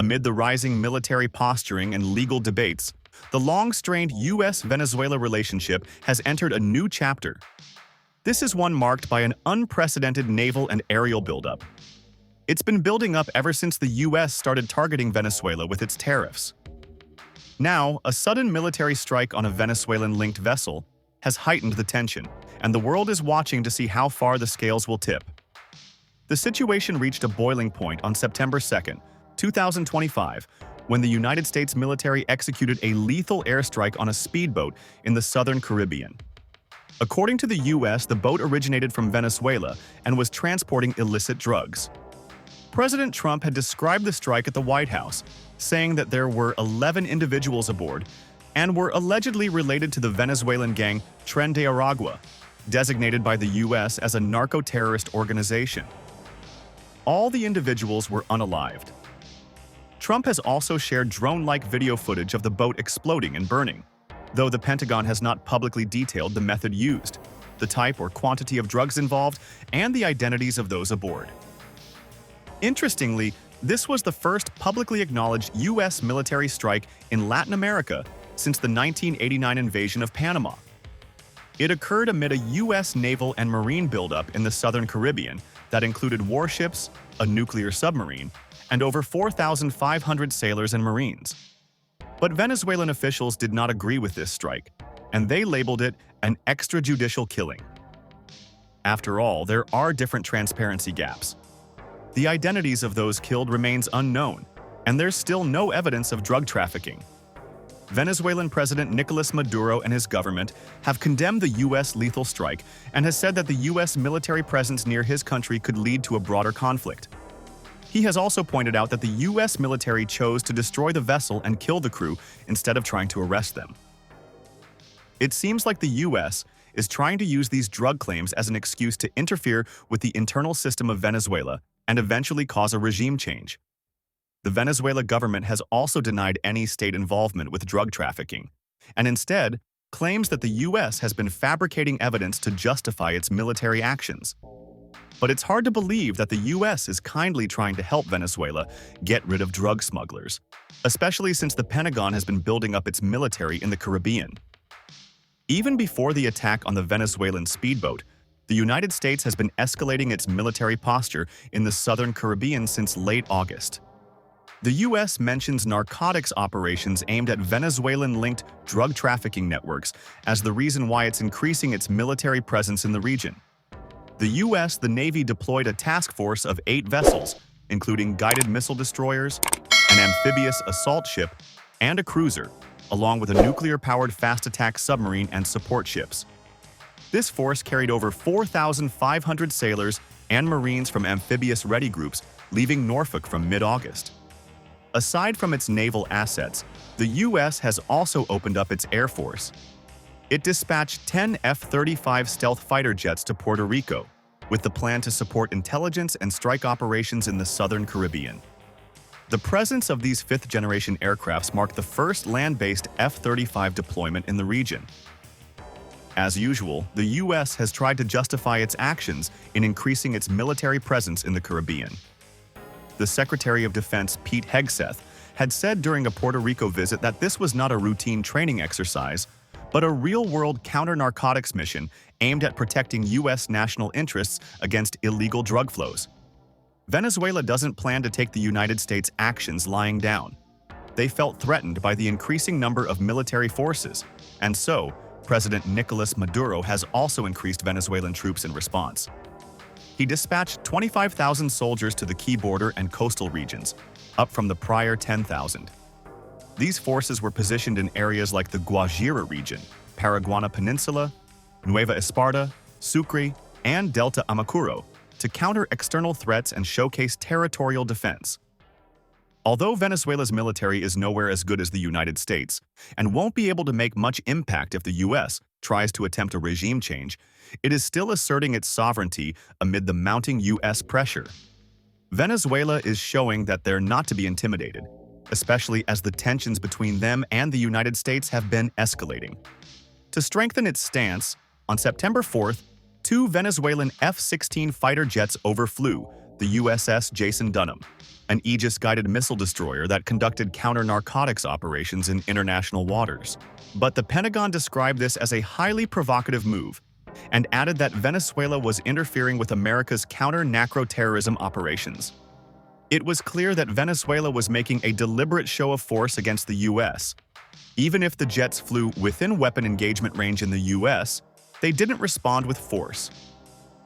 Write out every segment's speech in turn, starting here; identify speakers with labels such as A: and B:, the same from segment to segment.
A: Amid the rising military posturing and legal debates, the long-strained US-Venezuela relationship has entered a new chapter. This is one marked by an unprecedented naval and aerial buildup. It's been building up ever since the US started targeting Venezuela with its tariffs. Now, a sudden military strike on a Venezuelan-linked vessel has heightened the tension, and the world is watching to see how far the scales will tip. The situation reached a boiling point on September 2, 2025, when the United States military executed a lethal airstrike on a speedboat in the southern Caribbean. According to the US, the boat originated from Venezuela and was transporting illicit drugs. President Trump had described the strike at the White House, saying that there were 11 individuals aboard and were allegedly related to the Venezuelan gang Tren de Aragua, designated by the US as a narco-terrorist organization. All the individuals were unalived. Trump has also shared drone-like video footage of the boat exploding and burning, though the Pentagon has not publicly detailed the method used, the type or quantity of drugs involved, and the identities of those aboard. Interestingly, this was the first publicly acknowledged US military strike in Latin America since the 1989 invasion of Panama. It occurred amid a US naval and marine buildup in the southern Caribbean that included warships, a nuclear submarine, and over 4,500 sailors and Marines. But Venezuelan officials did not agree with this strike, and they labeled it an extrajudicial killing. After all, there are different transparency gaps. The identities of those killed remains unknown, and there's still no evidence of drug trafficking. Venezuelan President Nicolas Maduro and his government have condemned the US lethal strike and has said that the US military presence near his country could lead to a broader conflict. He has also pointed out that the US military chose to destroy the vessel and kill the crew instead of trying to arrest them. It seems like the US is trying to use these drug claims as an excuse to interfere with the internal system of Venezuela and eventually cause a regime change. The Venezuela government has also denied any state involvement with drug trafficking, and instead claims that the US has been fabricating evidence to justify its military actions. But it's hard to believe that the US is kindly trying to help Venezuela get rid of drug smugglers, especially since the Pentagon has been building up its military in the Caribbean. Even before the attack on the Venezuelan speedboat, the United States has been escalating its military posture in the southern Caribbean since late August. The US mentions narcotics operations aimed at Venezuelan-linked drug trafficking networks as the reason why it's increasing its military presence in the region. The Navy deployed a task force of 8 vessels, including guided missile destroyers, an amphibious assault ship, and a cruiser, along with a nuclear-powered fast-attack submarine and support ships. This force carried over 4,500 sailors and Marines from amphibious ready groups, leaving Norfolk from mid-August. Aside from its naval assets, the US has also opened up its air force. It dispatched 10 F-35 stealth fighter jets to Puerto Rico, with the plan to support intelligence and strike operations in the southern Caribbean. The presence of these fifth-generation aircrafts marked the first land-based F-35 deployment in the region. As usual, the US has tried to justify its actions in increasing its military presence in the Caribbean. The Secretary of Defense, Pete Hegseth, had said during a Puerto Rico visit that this was not a routine training exercise, but a real-world counter-narcotics mission aimed at protecting US national interests against illegal drug flows. Venezuela doesn't plan to take the United States' actions lying down. They felt threatened by the increasing number of military forces, and so, President Nicolas Maduro has also increased Venezuelan troops in response. He dispatched 25,000 soldiers to the key border and coastal regions, up from the prior 10,000. These forces were positioned in areas like the Guajira region, Paraguana Peninsula, Nueva Esparta, Sucre, and Delta Amacuro to counter external threats and showcase territorial defense. Although Venezuela's military is nowhere as good as the United States and won't be able to make much impact if the US tries to attempt a regime change, it is still asserting its sovereignty amid the mounting US pressure. Venezuela is showing that they're not to be intimidated, especially as the tensions between them and the United States have been escalating. To strengthen its stance, on September 4th, 2 Venezuelan F-16 fighter jets overflew the USS Jason Dunham, an Aegis-guided missile destroyer that conducted counter-narcotics operations in international waters. But the Pentagon described this as a highly provocative move and added that Venezuela was interfering with America's counter-narco-terrorism operations. It was clear that Venezuela was making a deliberate show of force against the U.S. Even if the jets flew within weapon engagement range in the U.S., they didn't respond with force.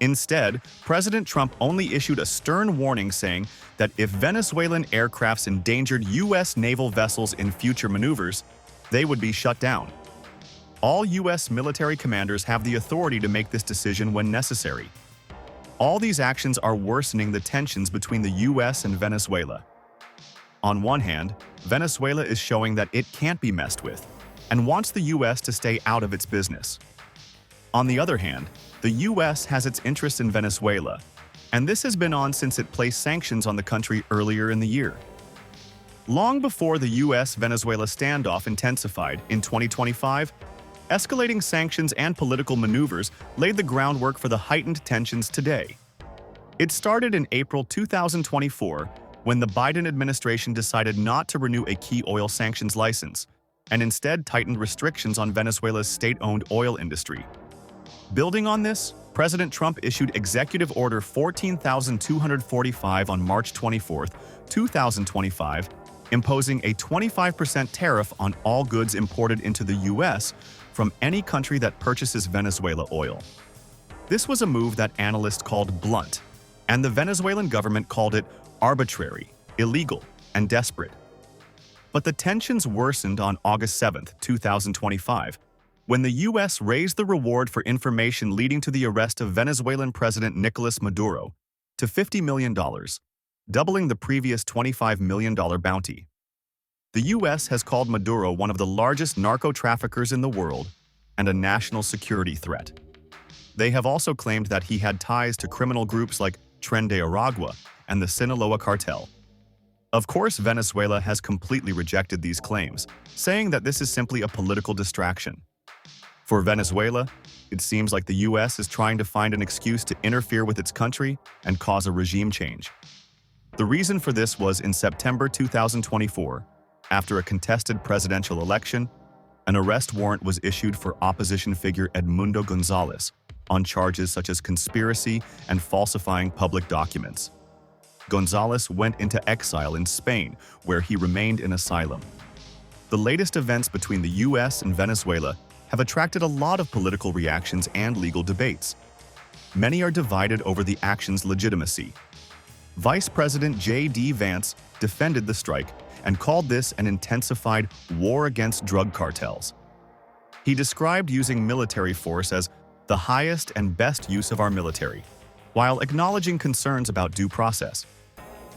A: Instead, President Trump only issued a stern warning saying that if Venezuelan aircrafts endangered U.S. naval vessels in future maneuvers, they would be shut down. All U.S. military commanders have the authority to make this decision when necessary. All these actions are worsening the tensions between the U.S. and Venezuela. On one hand, Venezuela is showing that it can't be messed with and wants the U.S. to stay out of its business. On the other hand, the U.S. has its interest in Venezuela, and this has been on since it placed sanctions on the country earlier in the year. Long before the U.S.-Venezuela standoff intensified in 2025, escalating sanctions and political maneuvers laid the groundwork for the heightened tensions today. It started in April 2024 when the Biden administration decided not to renew a key oil sanctions license and instead tightened restrictions on Venezuela's state-owned oil industry. Building on this, President Trump issued Executive Order 14,245 on March 24, 2025, imposing a 25% tariff on all goods imported into the U.S. from any country that purchases Venezuela oil. This was a move that analysts called blunt, and the Venezuelan government called it arbitrary, illegal, and desperate. But the tensions worsened on August 7, 2025, when the U.S. raised the reward for information leading to the arrest of Venezuelan President Nicolas Maduro to $50 million, doubling the previous $25 million bounty. The U.S. has called Maduro one of the largest narco-traffickers in the world and a national security threat. They have also claimed that he had ties to criminal groups like Tren de Aragua and the Sinaloa cartel. Of course, Venezuela has completely rejected these claims, saying that this is simply a political distraction. For Venezuela, it seems like the U.S. is trying to find an excuse to interfere with its country and cause a regime change. The reason for this was in September 2024, after a contested presidential election, an arrest warrant was issued for opposition figure Edmundo Gonzalez on charges such as conspiracy and falsifying public documents. Gonzalez went into exile in Spain, where he remained in asylum. The latest events between the U.S. and Venezuela have attracted a lot of political reactions and legal debates. Many are divided over the action's legitimacy. Vice President J.D. Vance defended the strike and called this an intensified war against drug cartels. He described using military force as the highest and best use of our military, while acknowledging concerns about due process.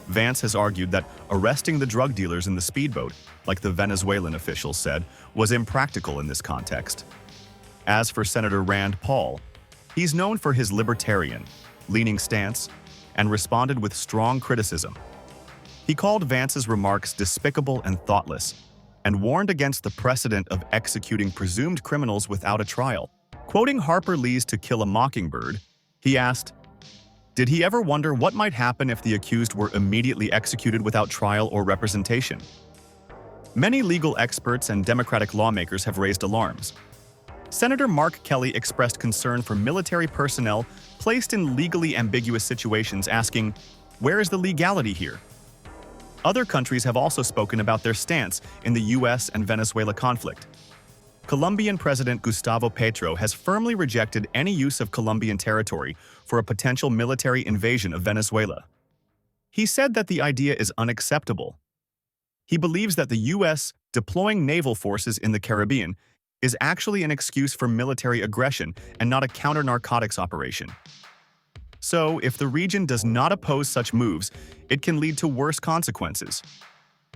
A: Vance has argued that arresting the drug dealers in the speedboat, like the Venezuelan officials said, was impractical in this context. As for Senator Rand Paul, he's known for his libertarian-leaning stance and responded with strong criticism. He called Vance's remarks despicable and thoughtless, and warned against the precedent of executing presumed criminals without a trial. Quoting Harper Lee's To Kill a Mockingbird, he asked, "Did he ever wonder what might happen if the accused were immediately executed without trial or representation?" Many legal experts and Democratic lawmakers have raised alarms. Senator Mark Kelly expressed concern for military personnel placed in legally ambiguous situations, asking, "Where is the legality here?" Other countries have also spoken about their stance in the U.S. and Venezuela conflict. Colombian President Gustavo Petro has firmly rejected any use of Colombian territory for a potential military invasion of Venezuela. He said that the idea is unacceptable. He believes that the U.S. deploying naval forces in the Caribbean is actually an excuse for military aggression and not a counter-narcotics operation. So, if the region does not oppose such moves, it can lead to worse consequences.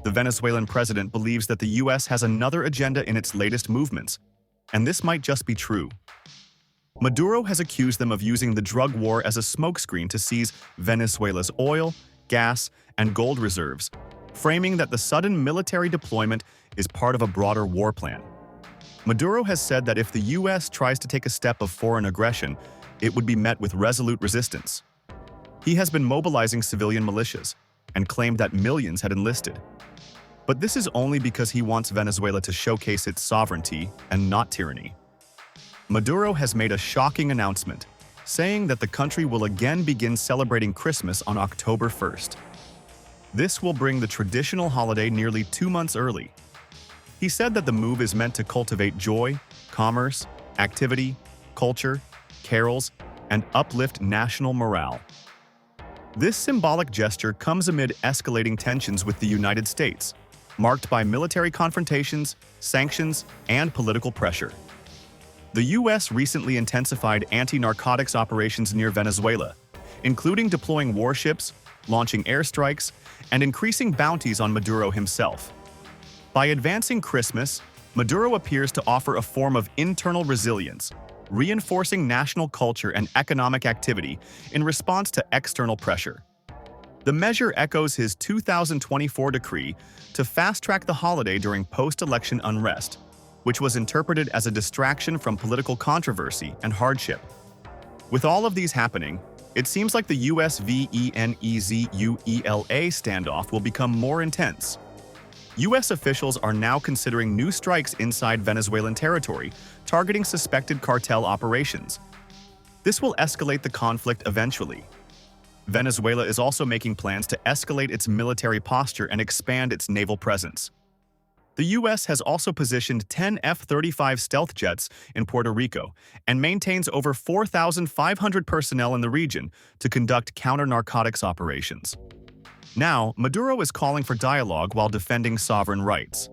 A: The Venezuelan president believes that the U.S. has another agenda in its latest movements, and this might just be true. Maduro has accused them of using the drug war as a smokescreen to seize Venezuela's oil, gas, and gold reserves, framing that the sudden military deployment is part of a broader war plan. Maduro has said that if the U.S. tries to take a step of foreign aggression, it would be met with resolute resistance. He has been mobilizing civilian militias, and claimed that millions had enlisted. But this is only because he wants Venezuela to showcase its sovereignty and not tyranny. Maduro has made a shocking announcement, saying that the country will again begin celebrating Christmas on October 1st. This will bring the traditional holiday nearly 2 months early. He said that the move is meant to cultivate joy, commerce, activity, culture, carols, and uplift national morale. This symbolic gesture comes amid escalating tensions with the United States, marked by military confrontations, sanctions, and political pressure. The U.S. recently intensified anti-narcotics operations near Venezuela, including deploying warships, launching airstrikes, and increasing bounties on Maduro himself. By advancing Christmas, Maduro appears to offer a form of internal resilience, reinforcing national culture and economic activity in response to external pressure. The measure echoes his 2024 decree to fast-track the holiday during post-election unrest, which was interpreted as a distraction from political controversy and hardship. With all of these happening, it seems like the us-venezuela standoff will become more intense. U.S. officials are now considering new strikes inside Venezuelan territory, targeting suspected cartel operations. This will escalate the conflict eventually. Venezuela is also making plans to escalate its military posture and expand its naval presence. The U.S. has also positioned 10 F-35 stealth jets in Puerto Rico and maintains over 4,500 personnel in the region to conduct counter-narcotics operations. Now, Maduro is calling for dialogue while defending sovereign rights.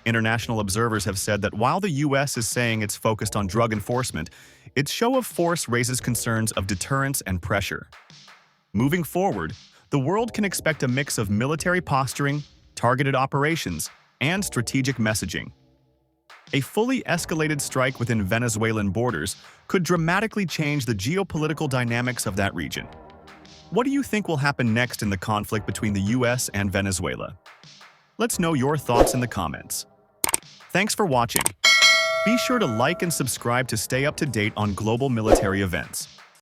A: International observers have said that while the U.S. is saying it's focused on drug enforcement, its show of force raises concerns of deterrence and pressure. Moving forward, the world can expect a mix of military posturing, targeted operations, and strategic messaging. A fully escalated strike within Venezuelan borders could dramatically change the geopolitical dynamics of that region. What do you think will happen next in the conflict between the U.S. and Venezuela? Let's know your thoughts in the comments. Thanks for watching. Be sure to like and subscribe to stay up to date on global military events.